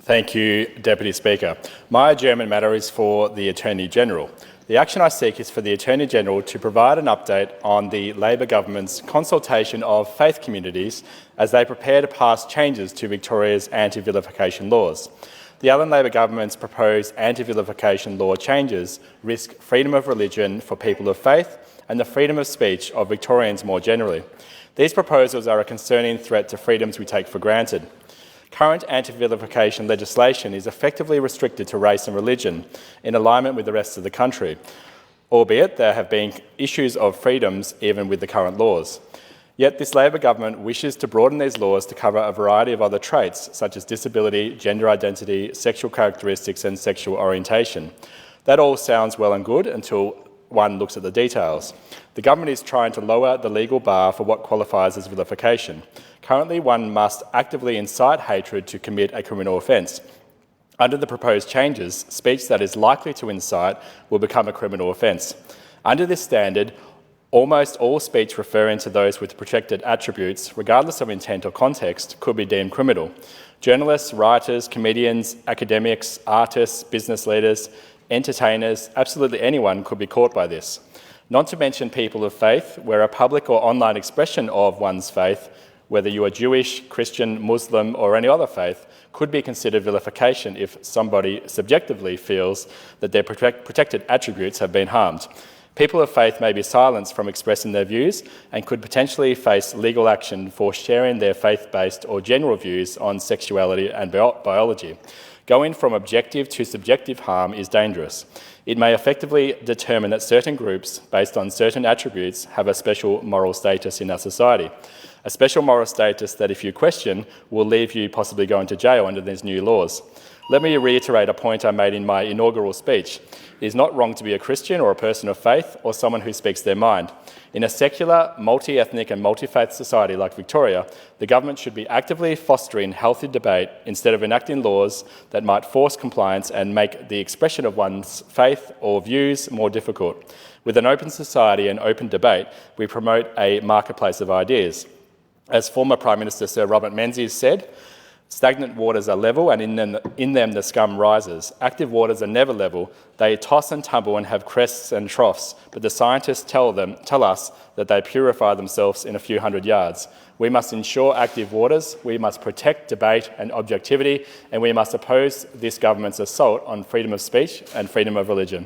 Thank you, Deputy Speaker. My adjournment matter is for the Attorney-General. The action I seek is for the Attorney-General to provide an update on the Labor government's consultation of faith communities as they prepare to pass changes to Victoria's anti-vilification laws. The Allan Labor government's proposed anti-vilification law changes risk freedom of religion for people of faith and the freedom of speech of Victorians more generally. These proposals are a concerning threat to freedoms we take for granted. Current anti-vilification legislation is effectively restricted to race and religion in alignment with the rest of the country, albeit there have been issues of freedoms even with the current laws. Yet this Labor government wishes to broaden these laws to cover a variety of other traits such as disability, gender identity, sexual characteristics and sexual orientation. That all sounds well and good until one looks at the details. The government is trying to lower the legal bar for what qualifies as vilification. Currently, one must actively incite hatred to commit a criminal offence. Under the proposed changes, speech that is likely to incite will become a criminal offence. Under this standard, almost all speech referring to those with protected attributes, regardless of intent or context, could be deemed criminal. Journalists, writers, comedians, academics, artists, business leaders, entertainers, absolutely anyone could be caught by this. Not to mention people of faith, where a public or online expression of one's faith, whether you are Jewish, Christian, Muslim or any other faith, could be considered vilification if somebody subjectively feels that their protected attributes have been harmed. People of faith may be silenced from expressing their views and could potentially face legal action for sharing their faith-based or general views on sexuality and biology. Going from objective to subjective harm is dangerous. It may effectively determine that certain groups, based on certain attributes, have a special moral status in our society. A special moral status that, if you question, will leave you possibly going to jail under these new laws. Let me reiterate a point I made in my inaugural speech. It is not wrong to be a Christian or a person of faith or someone who speaks their mind. In a secular, multi-ethnic and multi-faith society like Victoria, the government should be actively fostering healthy debate instead of enacting laws that might force compliance and make the expression of one's faith or views more difficult. With an open society and open debate, we promote a marketplace of ideas. As former Prime Minister Sir Robert Menzies said, stagnant waters are level and in them the scum rises. Active waters are never level. They toss and tumble and have crests and troughs, but the scientists tell us that they purify themselves in a few hundred yards. We must ensure active waters, we must protect debate and objectivity, and we must oppose this government's assault on freedom of speech and freedom of religion.